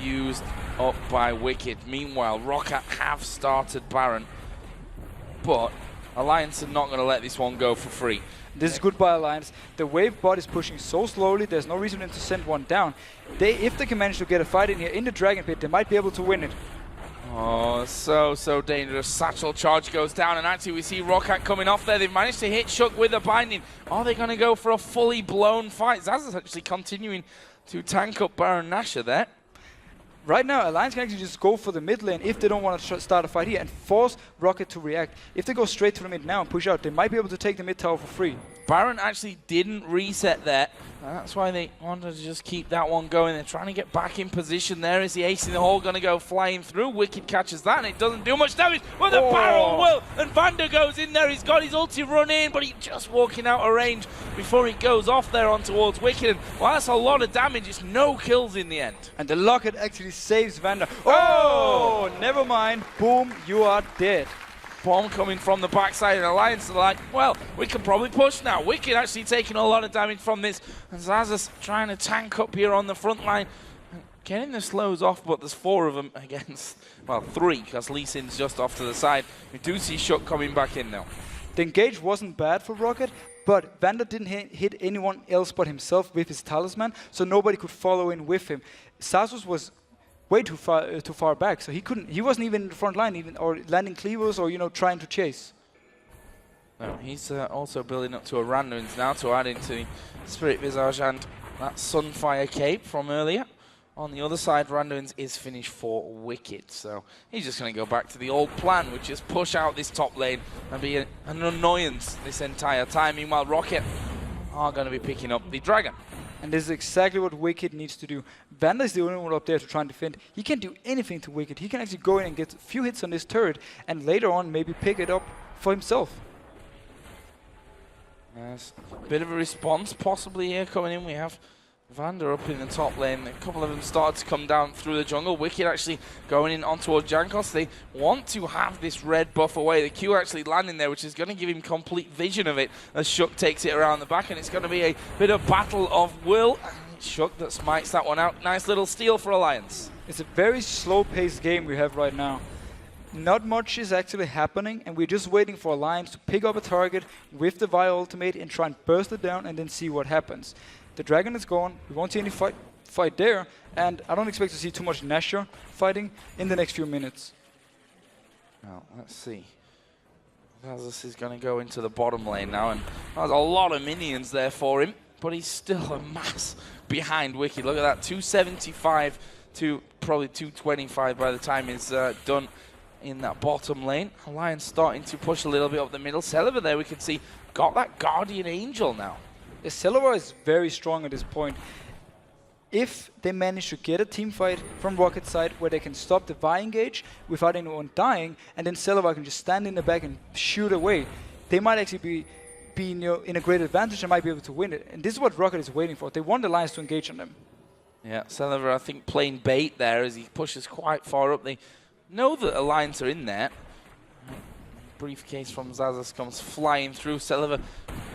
used up by Wickd. Meanwhile, Roccat have started Baron, but Alliance are not going to let this one go for free. This is good by Alliance. The wave bot is pushing so slowly, there's no reason to send one down. If they can manage to get a fight in here in the Dragon Pit, they might be able to win it. Oh, so dangerous. Satchel charge goes down, and actually we see Roccat coming off there. They've managed to hit Shook with the binding. Are they going to go for a fully blown fight? Tabzz is actually continuing to tank up Baron Nashor there. Right now, Alliance can actually just go for the mid lane if they don't want to start a fight here and force Roccat to react. If they go straight to the mid now and push out, they might be able to take the mid tower for free. Baron actually didn't reset there. That's why they wanted to just keep that one going. They're trying to get back in position there. Is the ace in the hole going to go flying through? Wickd catches that, and it doesn't do much damage. But the barrel will, and VandeR goes in there. He's got his ulti run in, but he's just walking out of range before he goes off there on towards Wickd. Well, that's a lot of damage. It's no kills in the end. And the Locket actually saves VandeR. Oh, never mind. Boom, you are dead. Bomb coming from the backside, and Alliance are like, well, we can probably push now. Wickd actually taking a lot of damage from this, and Xaxus trying to tank up here on the front line. Getting the slows off, but there's 4 of them against, well, 3, because Lee Sin's just off to the side. We do see Shook coming back in now. The engage wasn't bad for Roccat, but VandeR didn't hit anyone else but himself with his talisman, so nobody could follow in with him. Xaxus was way too far back, so he wasn't even in the front line, or landing cleavers, or trying to chase. No, he's also building up to a Randuin's now to add into Spirit Visage and that Sunfire Cape from earlier. On the other side, Randuin's is finished for Wickd, so he's just going to go back to the old plan, which is push out this top lane and be an annoyance this entire time. Meanwhile, Roccat are going to be picking up the Dragon. And this is exactly what Wickd needs to do. VandeR is the only one up there to try and defend. He can't do anything to Wickd. He can actually go in and get a few hits on this turret, and later on maybe pick it up for himself. Yes, a bit of a response possibly here coming in. We have VandeR up in the top lane. A couple of them started to come down through the jungle. Wickd actually going in on towards Jankos. They want to have this red buff away. The Q actually landing there, which is going to give him complete vision of it as Shook takes it around the back, and it's going to be a bit of battle of will. It's Shook that smites that one out. Nice little steal for Alliance. It's a very slow-paced game we have right now. Not much is actually happening, and we're just waiting for Alliance to pick up a target with the Vi ultimate and try and burst it down and then see what happens. The dragon is gone, we won't see any fight there, and I don't expect to see too much Nashor fighting in the next few minutes. Well, let's see. Xaxus is going to go into the bottom lane now, and there's a lot of minions there for him, but he's still a mass behind Wickd. Look at that, 275 to probably 225 by the time it's done in that bottom lane. Alliance starting to push a little bit up the middle. Celaver there, we can see, got that Guardian Angel now. The Celaver is very strong at this point. If they manage to get a team fight from Rocket's side where they can stop the Vi engage without anyone dying, and then Celaver can just stand in the back and shoot away, they might actually be in a great advantage and might be able to win it. And this is what Roccat is waiting for. They want the Alliance to engage on them. Yeah, Celaver, I think, playing bait there as he pushes quite far up. They know that Alliance are in there. Briefcase from Xaxus comes flying through. Celaver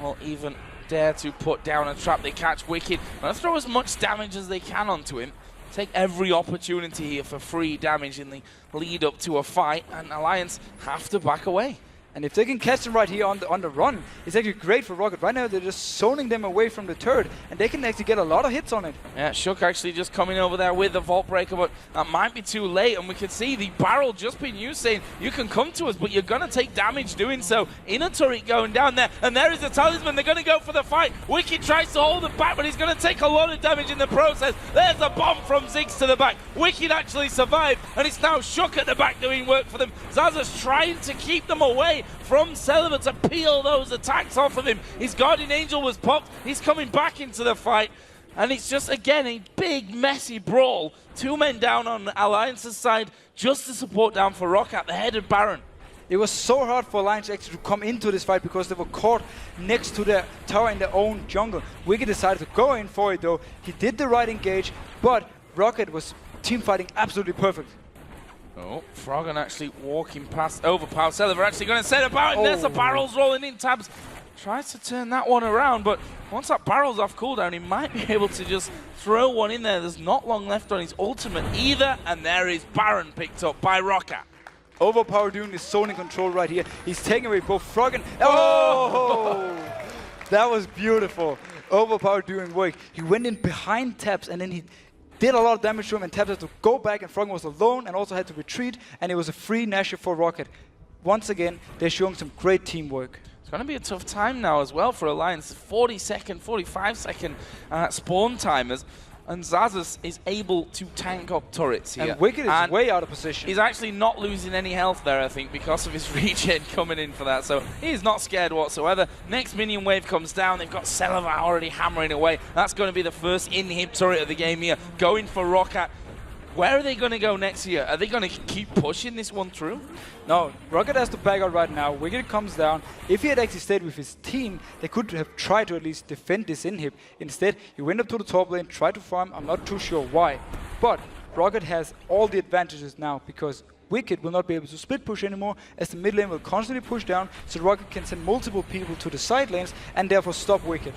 will even dare to put down a trap. They catch Wickd. Gonna throw as much damage as they can onto him. Take every opportunity here for free damage in the lead up to a fight, and Alliance have to back away. And if they can catch them right here on the run, it's actually great for Roccat. Right now, they're just zoning them away from the turret, and they can actually get a lot of hits on it. Yeah, Shook actually just coming over there with the Vault Breaker, but that might be too late, and we can see the barrel just being used, saying, you can come to us, but you're going to take damage doing so. Inner turret going down there, and there is the talisman. They're going to go for the fight. Wickd tries to hold it back, but he's going to take a lot of damage in the process. There's a bomb from Ziggs to the back. Wickd actually survived, and it's now Shook at the back doing work for them. Xaxus trying to keep them away from Celaver to peel those attacks off of him. His Guardian Angel was popped. He's coming back into the fight. And it's just, again, a big, messy brawl. 2 men down on Alliance's side just to support down for Roccat, the headed Baron. It was so hard for Alliance actually to come into this fight because they were caught next to the tower in their own jungle. Wickd decided to go in for it, though. He did the right engage, but Roccat was team fighting absolutely perfect. Oh, Froggen actually walking past Overpow. Celaver actually going to set about it, and there's the barrels rolling in. Tabzz tries to turn that one around, but once that barrel's off cooldown, he might be able to just throw one in there. There's not long left on his ultimate either, and there is Baron picked up by Roccat. Overpower doing the zoning control right here. He's taking away both Froggen. Oh! That was beautiful. Overpower doing work. He went in behind Tabzz, and then he did a lot of damage to him, and Tabzz had to go back, and Froggen was alone and also had to retreat, and it was a free Nashor for Roccat. Once again, they're showing some great teamwork. It's going to be a tough time now as well for Alliance. 40-second, 45-second spawn timers, and Xaxus is able to tank up turrets here. And Wickd is way out of position. He's actually not losing any health there, I think, because of his regen coming in for that. So he's not scared whatsoever. Next minion wave comes down. They've got Celaver already hammering away. That's going to be the first inhib turret of the game here, going for Roccat. Where are they going to go next here? Are they going to keep pushing this one through? No, Roccat has to back out right now. Wickd comes down. If he had actually stayed with his team, they could have tried to at least defend this inhib. Instead, he went up to the top lane, tried to farm. I'm not too sure why. But Roccat has all the advantages now because Wickd will not be able to split push anymore, as the mid lane will constantly push down, so Roccat can send multiple people to the side lanes and therefore stop Wickd.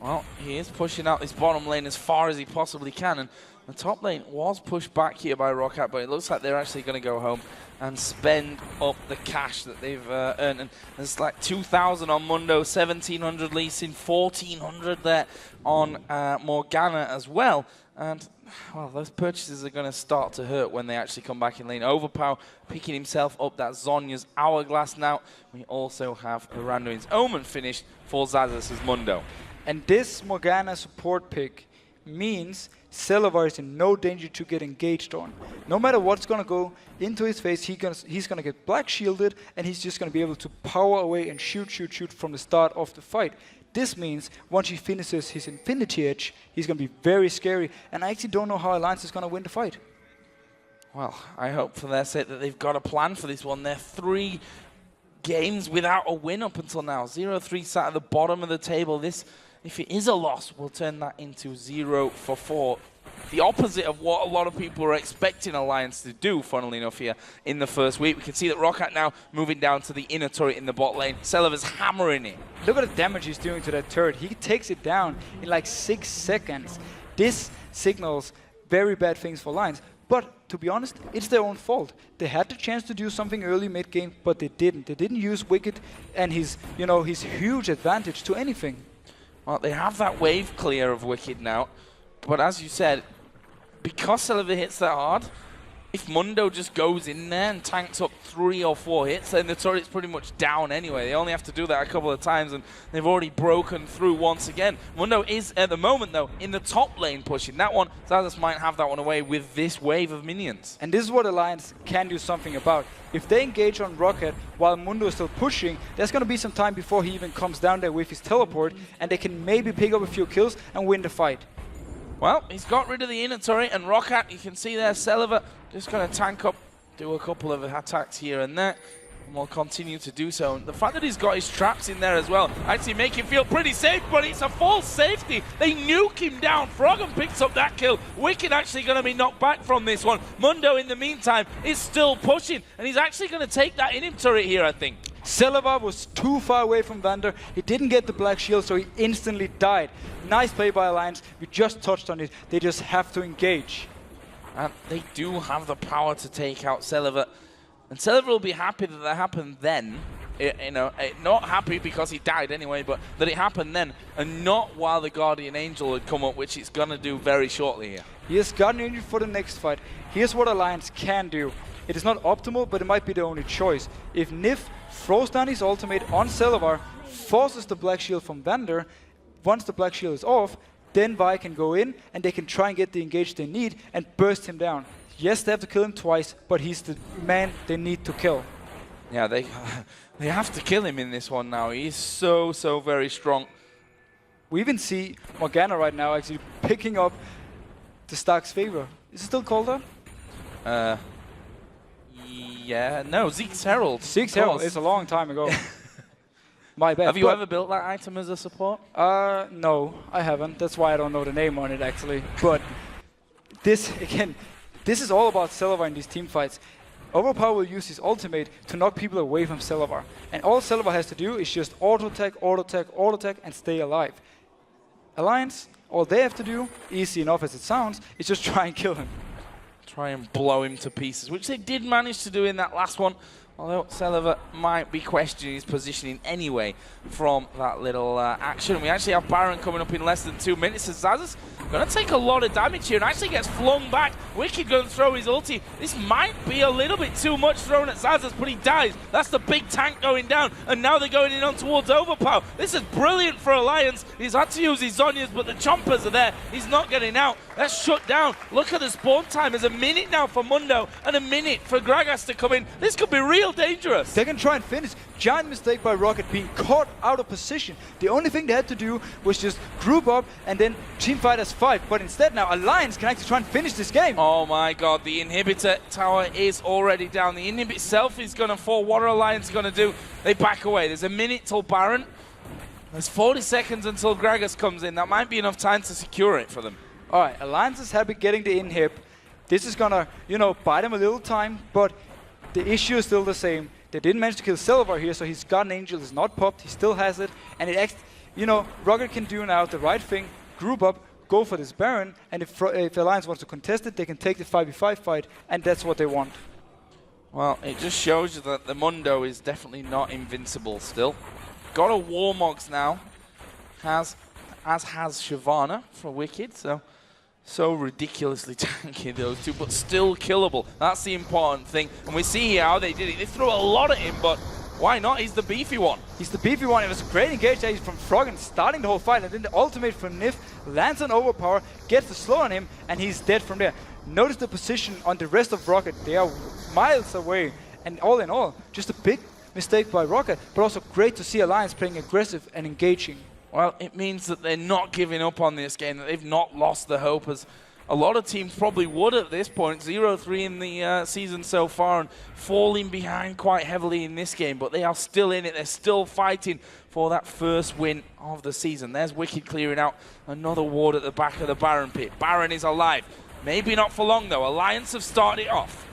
Well, he is pushing out this bottom lane as far as he possibly can, and the top lane was pushed back here by Roccat, but it looks like they're actually going to go home and spend up the cash that they've earned. And there's like 2,000 on Mundo, 1,700 leasing, 1,400 there on Morgana as well. And, well, those purchases are going to start to hurt when they actually come back in lane. Overpow picking himself up that Zhonya's Hourglass now. We also have the Randuin's Omen finished for Xaxus' Mundo. And this Morgana support pick means Celaver is in no danger to get engaged on. No matter what's going to go into his face, he's going to get black shielded, and he's just going to be able to power away and shoot from the start of the fight. This means once he finishes his Infinity Edge, he's going to be very scary, and I actually don't know how Alliance is going to win the fight. Well, I hope for their sake that they've got a plan for this one. They're 3 games without a win up until now. 0-3 sat at the bottom of the table. This, if it is a loss, we'll turn that into 0-4. The opposite of what a lot of people are expecting Alliance to do, funnily enough, here in the first week. We can see that Roccat now moving down to the inner turret in the bot lane. Celaver's hammering it. Look at the damage he's doing to that turret. He takes it down in like 6 seconds. This signals very bad things for Alliance. But to be honest, it's their own fault. They had the chance to do something early mid-game, but they didn't. They didn't use Wickd and his huge advantage to anything. Well, they have that wave clear of Wickd now, but as you said, because Celaver hits that hard, if Mundo just goes in there and tanks up 3 or 4 hits, then the turret's pretty much down anyway. They only have to do that a couple of times, and they've already broken through once again. Mundo is, at the moment, though, in the top lane pushing. That one, Xaxus might have that one away with this wave of minions. And this is what Alliance can do something about. If they engage on Roccat while Mundo is still pushing, there's going to be some time before he even comes down there with his teleport, and they can maybe pick up a few kills and win the fight. Well, he's got rid of the inner turret, and Roccat, you can see there, Celaver just going to tank up, do a couple of attacks here and there, and will continue to do so. And the fact that he's got his traps in there as well actually make him feel pretty safe, but it's a false safety. They nuke him down. Froggen picks up that kill. Wickd actually going to be knocked back from this one. Mundo, in the meantime, is still pushing, and he's actually going to take that inner turret here, I think. Celaver was too far away from VandeR. He didn't get the black shield, so he instantly died. Nice play by Alliance. We just touched on it. They just have to engage. And they do have the power to take out Celaver. And Celaver will be happy that that happened then. Not happy because he died anyway, but that it happened then, and not while the Guardian Angel had come up, which it's going to do very shortly here. He has Guardian Angel for the next fight. Here's what Alliance can do. It is not optimal, but it might be the only choice. If Nyph throws down his ultimate on Celaver, forces the black shield from VandeR, once the black shield is off, then Vi can go in and they can try and get the engage they need and burst him down. Yes, they have to kill him twice, but he's the man they need to kill. Yeah, they have to kill him in this one now. He's so very strong. We even see Morgana right now actually picking up the Stark's favor. Is it still called that? Yeah, no, Ziggs Herald. Ziggs Herald, it's a long time ago. My bad. Have you ever built that item as a support? No, I haven't. That's why I don't know the name on it, actually. But this, again, this is all about Celaver in these team fights. Overpow will use his ultimate to knock people away from Celaver. And all Celaver has to do is just auto-attack, auto-attack, auto-attack, and stay alive. Alliance, all they have to do, easy enough as it sounds, is just try and kill him. Try and blow him to pieces, which they did manage to do in that last one. Although Celaver might be questioning his positioning anyway from that little action. We actually have Baron coming up in less than 2 minutes. As Xaxus going to take a lot of damage here and actually gets flung back. Wickd going to throw his ulti. This might be a little bit too much thrown at Xaxus, but he dies. That's the big tank going down, and now they're going in on towards Overpow. This is brilliant for Alliance. He's had to use his Zhonyas, but the chompers are there. He's not getting out. That's shut down. Look at the spawn time. There's a minute now for Mundo and a minute for Gragas to come in. This could be real dangerous. They can try and finish. Giant mistake by Roccat being caught out of position. The only thing they had to do was just group up and then team fight as 5. But instead now Alliance can actually try and finish this game. Oh my god, the inhibitor tower is already down. The inhibit itself is going to fall. What are Alliance going to do? They back away. There's a minute till Baron. There's 40 seconds until Gragas comes in. That might be enough time to secure it for them. Alright, Alliance is happy getting the inhib. This is gonna, buy them a little time, but the issue is still the same. They didn't manage to kill Celaver here, so his Guardian Angel is not popped. He still has it, and Roccat can do now the right thing, group up, go for this Baron, and if Alliance wants to contest it, they can take the 5v5 fight, and that's what they want. Well, it just shows you that the Mundo is definitely not invincible still. Got a Warmogs now, as has Shyvana for Wickd, so ridiculously tanky, those two, but still killable. That's the important thing. And we see here how they did it. They threw a lot at him, but why not? He's the beefy one. He's the beefy one. It was a great engage there from Froggen, starting the whole fight. And then the ultimate from Nyph lands on Overpower, gets the slow on him, and he's dead from there. Notice the position on the rest of Roccat. They are miles away. And all in all, just a big mistake by Roccat, but also great to see Alliance playing aggressive and engaging. Well, it means that they're not giving up on this game, that they've not lost the hope, as a lot of teams probably would at this point. 0-3 in the season so far and falling behind quite heavily in this game, but they are still in it. They're still fighting for that first win of the season. There's Wickd clearing out another ward at the back of the Baron pit. Baron is alive. Maybe not for long, though. Alliance have started it off.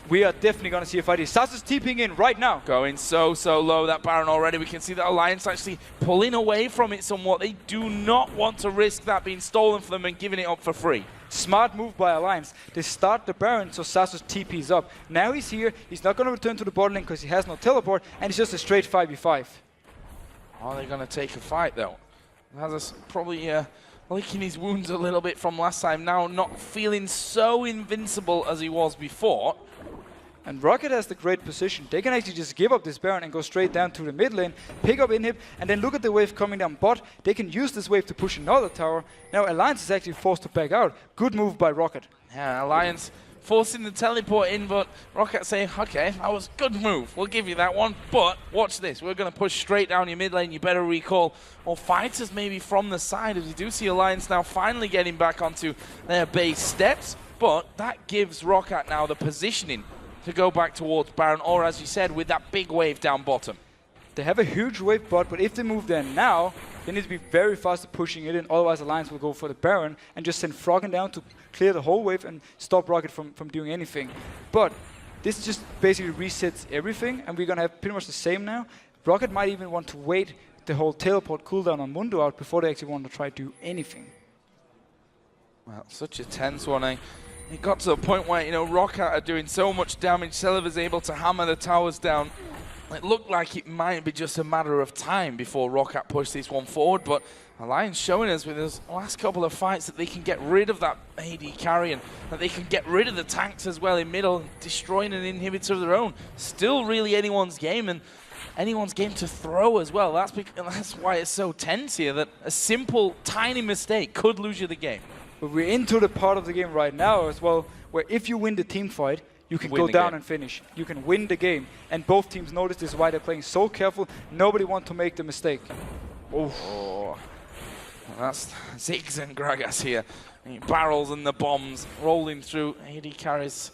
We are definitely going to see a fight here. Xaxus TPing in right now. Going so low, that Baron already. We can see that Alliance actually pulling away from it somewhat. They do not want to risk that being stolen from them and giving it up for free. Smart move by Alliance. They start the Baron, so Xaxus TP's up. Now he's here. He's not going to return to the bot lane because he has no teleport, and it's just a straight 5v5. Are they going to take a fight, though? Xaxus probably licking his wounds a little bit from last time, now not feeling so invincible as he was before. And Roccat has the great position. They can actually just give up this Baron and go straight down to the mid lane, pick up Nyph, and then look at the wave coming down bot. They can use this wave to push another tower. Now Alliance is actually forced to back out. Good move by Roccat. Yeah, Alliance forcing the teleport in, but Roccat saying, okay, that was a good move. We'll give you that one, but watch this. We're going to push straight down your mid lane. You better recall more fighters maybe from the side, as you do see Alliance now finally getting back onto their base steps. But that gives Roccat now the positioning to go back towards Baron, or as you said, with that big wave down bottom. They have a huge wave bot, but if they move there now, they need to be very fast at pushing it in, otherwise Alliance will go for the Baron and just send Froggen down to clear the whole wave and stop Roccat from doing anything. But this just basically resets everything, and we're going to have pretty much the same now. Roccat might even want to wait the whole teleport cooldown on Mundo out before they actually want to try to do anything. Well, such a tense one, eh? It got to the point where, you know, Roccat are doing so much damage, Celaver's able to hammer the towers down. It looked like it might be just a matter of time before Roccat pushed this one forward, but Alliance showing us with his last couple of fights that they can get rid of that AD carry and that they can get rid of the tanks as well in middle, destroying an inhibitor of their own. Still really anyone's game, and anyone's game to throw as well. That's why it's so tense here, that a simple, tiny mistake could lose you the game. But we're into the part of the game right now as well, where if you win the team fight, you can go down and finish. You can win the game. And both teams notice this is why they're playing so careful. Nobody wants to make the mistake. Oh. That's Ziggs and Gragas here. Barrels and the bombs rolling through. AD carries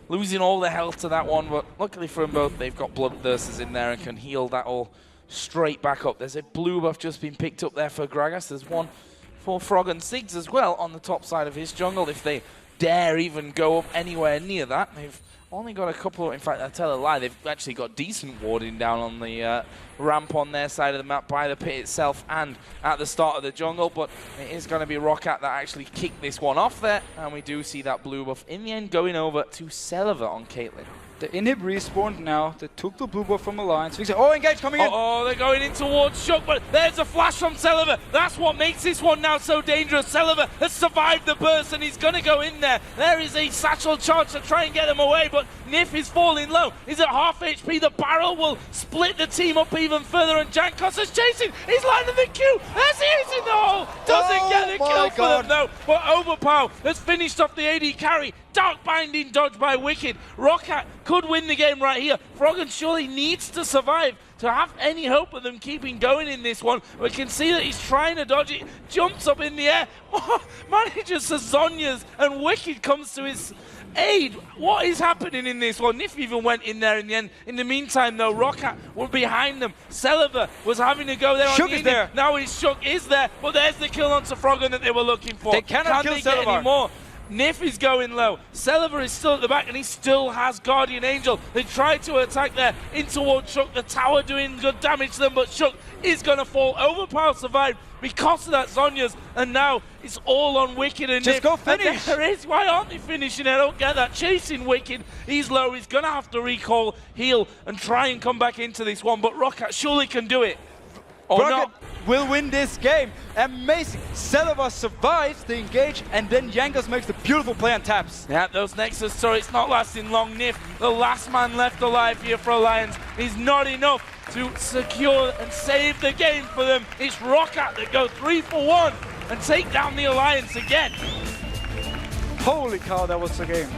losing all the health to that one, but luckily for them both, they've got bloodthirsters in there and can heal that all straight back up. There's a blue buff just been picked up there for Gragas. There's one for Froggen. Ziggs as well on the top side of his jungle. If they dare even go up anywhere near that, they've only got a couple. In fact, I tell a lie, they've actually got decent warding down on the ramp on their side of the map by the pit itself and at the start of the jungle, but it is going to be Roccat that actually kicked this one off there, and we do see that blue buff in the end going over to Celaver on Caitlyn. The Nyph respawned now. They took the blue buff from Alliance. Oh, engage coming in. Oh, they're going in towards Shook, but there's a flash from Celaver. That's what makes this one now so dangerous. Celaver has survived the burst, and he's going to go in there. There is a satchel charge to try and get him away, but Nyph is falling low. He's at half HP. The barrel will split the team up even further, and Jankos is chasing. He's lining the queue. As he is in the hole. Doesn't get the kill for them, though. But Overpow has finished off the AD carry. Dark binding dodge by Wickd. Roccat could win the game right here. Froggen surely needs to survive to have any hope of them keeping going in this one. We can see that he's trying to dodge it. Jumps up in the air. Manages Zhonya's, and Wickd comes to his aid. What is happening in this one? Nyph even went in there in the end. In the meantime, though, Roccat were behind them. Celaver was having to go there. Shook is there. Now his Shook is there, but there's the kill onto Froggen that they were looking for. They cannot kill Get any more? Nyph is going low. Celaver is still at the back, and he still has Guardian Angel. They tried to attack there in towards Shook. The tower doing good damage to them, but Shook is going to fall. Overpow survived because of that Zhonya's, and now it's all on Wickd and Just Nyph. go finish. There is. Why aren't they finishing? I don't get that. Chasing Wickd. He's low. He's going to have to recall, heal, and try and come back into this one, but Roccat surely can do it. Or not. Will win this game. Amazing. Celaver survives the engage, and then Jankos makes the beautiful play on Tabzz. Yeah, those Nexus turrets not lasting long. Nyph, the last man left alive here for Alliance, is not enough to secure and save the game for them. It's Roccat that go 3 for 1 and take down the Alliance again. Holy cow, that was the game.